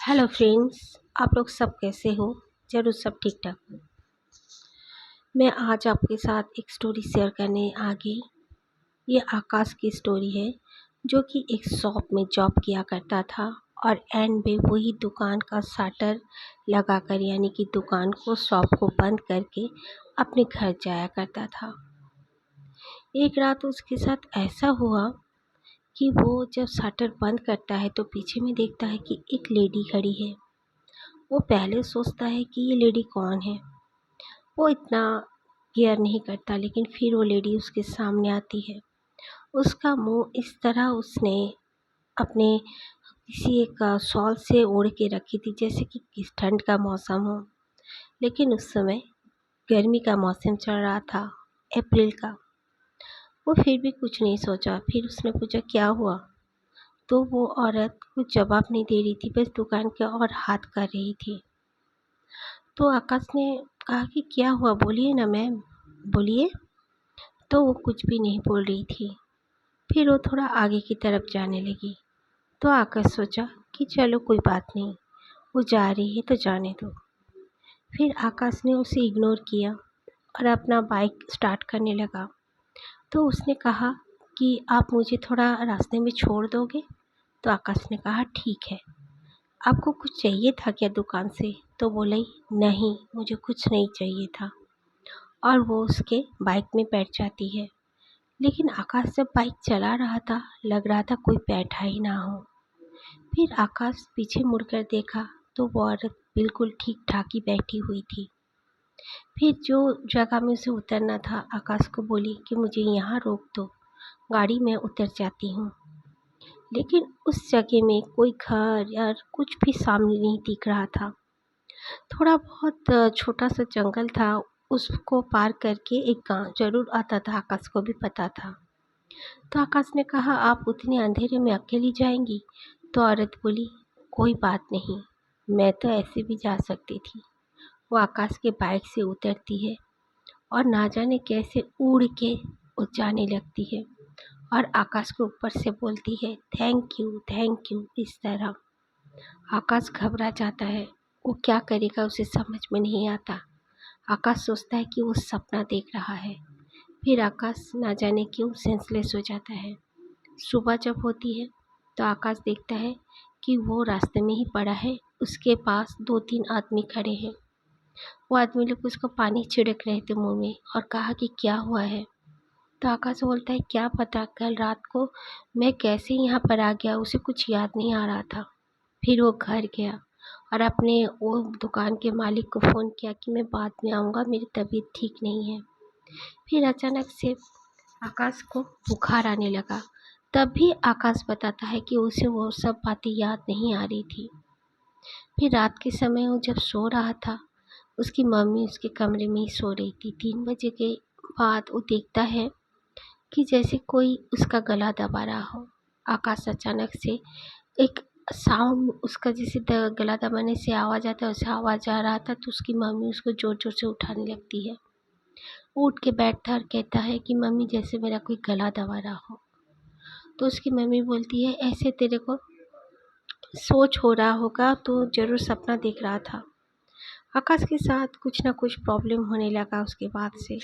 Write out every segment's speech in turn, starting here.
Hello friends. आप लोग सब कैसे हो? ज़रूर सब ठीक ठाक हो। मैं आज आपके साथ एक स्टोरी शेयर करने आ गई। ये आकाश की स्टोरी है, जो कि एक शॉप में जॉब किया करता था और एंड में वही दुकान का शटर लगाकर, यानी कि दुकान को, शॉप को बंद करके अपने घर जाया करता था। एक रात उसके साथ ऐसा हुआ कि वो जब शटर बंद करता है तो पीछे में देखता है कि एक लेडी खड़ी है। वो पहले सोचता है कि ये लेडी कौन है। वो इतना केयर नहीं करता, लेकिन फिर वो लेडी उसके सामने आती है। उसका मुंह इस तरह उसने अपने किसी एक शॉल से ओढ़ के रखी थी, जैसे कि किस ठंड का मौसम हो। लेकिन उस समय गर्मी का मौसम चल रहा था, अप्रैल का। वो फिर भी कुछ नहीं सोचा। फिर उसने पूछा क्या हुआ, तो वो औरत कुछ जवाब नहीं दे रही थी, बस दुकान के और हाथ कर रही थी। तो आकाश ने कहा कि क्या हुआ, बोलिए ना मैम, बोलिए। तो वो कुछ भी नहीं बोल रही थी। फिर वो थोड़ा आगे की तरफ जाने लगी। तो आकाश सोचा कि चलो कोई बात नहीं, वो जा रही है तो जाने दो। फिर आकाश ने उसे इग्नोर किया और अपना बाइक स्टार्ट करने लगा। तो उसने कहा कि आप मुझे थोड़ा रास्ते में छोड़ दोगे? तो आकाश ने कहा ठीक है। आपको कुछ चाहिए था क्या दुकान से? तो बोली नहीं, मुझे कुछ नहीं चाहिए था। और वो उसके बाइक में बैठ जाती है। लेकिन आकाश जब बाइक चला रहा था, लग रहा था कोई बैठा ही ना हो। फिर आकाश पीछे मुड़कर देखा तो वो औरत बिल्कुल ठीक ठाक ही बैठी हुई थी। फिर जो जगह में उसे उतरना था, आकाश को बोली कि मुझे यहाँ रोक दो, गाड़ी में उतर जाती हूँ। लेकिन उस जगह में कोई घर या कुछ भी सामने नहीं दिख रहा था। थोड़ा बहुत छोटा सा जंगल था। उसको पार करके एक गांव जरूर आता था, आकाश को भी पता था। तो आकाश ने कहा आप उतने अंधेरे में अकेली जाएंगी? तो औरत बोली कोई बात नहीं, मैं तो ऐसे भी जा सकती थी। वो आकाश के बाइक से उतरती है और ना जाने कैसे उड़ के वो जाने लगती है और आकाश के ऊपर से बोलती है थैंक यू इस तरह। आकाश घबरा जाता है। वो क्या करेगा उसे समझ में नहीं आता। आकाश सोचता है कि वो सपना देख रहा है। फिर आकाश ना जाने क्यों सेंसलेस हो जाता है। सुबह जब होती है तो आकाश देखता है कि वो रास्ते में ही पड़ा है। उसके पास 2-3 आदमी खड़े हैं। वो आदमी लोग उसको पानी छिड़क रहे थे मुंह में और कहा कि क्या हुआ है। तो आकाश बोलता है क्या पता, कल रात को मैं कैसे यहाँ पर आ गया, उसे कुछ याद नहीं आ रहा था। फिर वो घर गया और अपने वो दुकान के मालिक को फ़ोन किया कि मैं बाद में आऊँगा, मेरी तबीयत ठीक नहीं है। फिर अचानक से आकाश को बुखार आने लगा। तब भी आकाश बताता है कि उसे वो सब बातें याद नहीं आ रही थी। फिर रात के समय वो जब सो रहा था, उसकी मम्मी उसके कमरे में ही सो रही थी। 3 बजे के बाद वो देखता है कि जैसे कोई उसका गला दबा रहा हो। आकाश अचानक से एक साउंड, उसका जैसे गला दबाने से आवाज़ आता है वैसे आवाज़ आ रहा था। तो उसकी मम्मी उसको ज़ोर ज़ोर से उठाने लगती है। वो उठ के बैठता और कहता है कि मम्मी जैसे मेरा कोई गला दबा रहा हो। तो उसकी मम्मी बोलती है ऐसे तेरे को सोच हो रहा होगा, तो ज़रूर सपना देख रहा था। आकाश के साथ कुछ ना कुछ प्रॉब्लम होने लगा उसके बाद से।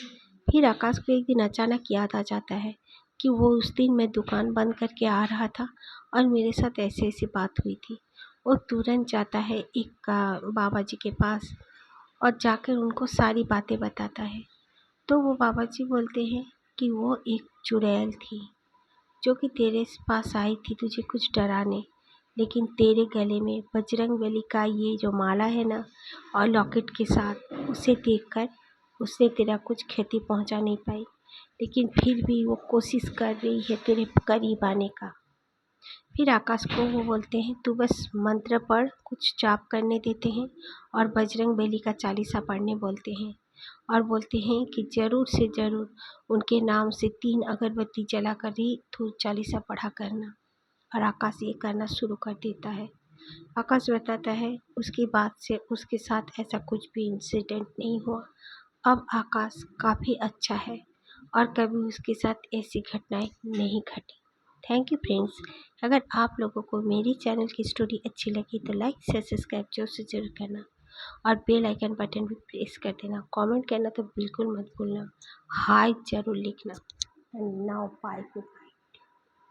फिर आकाश को एक दिन अचानक याद आ जाता है कि वो उस दिन मैं दुकान बंद करके आ रहा था और मेरे साथ ऐसे ऐसी बात हुई थी। वो तुरंत जाता है एक बाबा जी के पास और जाकर उनको सारी बातें बताता है। तो वो बाबा जी बोलते हैं कि वो एक चुड़ैल थी जो कि तेरे पास आई थी तुझे कुछ डराने। लेकिन तेरे गले में बजरंगबली का ये जो माला है ना, और लॉकेट के साथ, उसे देखकर उसने तेरा कुछ क्षति पहुंचा नहीं पाई। लेकिन फिर भी वो कोशिश कर रही है तेरे करीब आने का। फिर आकाश को वो बोलते हैं तू बस मंत्र पढ़, कुछ जाप करने देते हैं और बजरंगबली का चालीसा पढ़ने बोलते हैं। और बोलते हैं कि ज़रूर से ज़रूर उनके नाम से 3 अगरबत्ती जला कर ही तू चालीसा पढ़ा करना। और आकाश ये करना शुरू कर देता है। आकाश बताता है उसके बाद से उसके साथ ऐसा कुछ भी इंसिडेंट नहीं हुआ। अब आकाश काफ़ी अच्छा है और कभी उसके साथ ऐसी घटनाएं नहीं घटी। Thank you friends. अगर आप लोगों को मेरी चैनल की स्टोरी अच्छी लगी तो लाइक शेयर सब्सक्राइब जरूर से जरूर करना और बेल आइकन बटन भी प्रेस कर देना। कमेंट करना तो बिल्कुल मत भूलना, हाय ज़रूर लिखना। And now bye, good bye.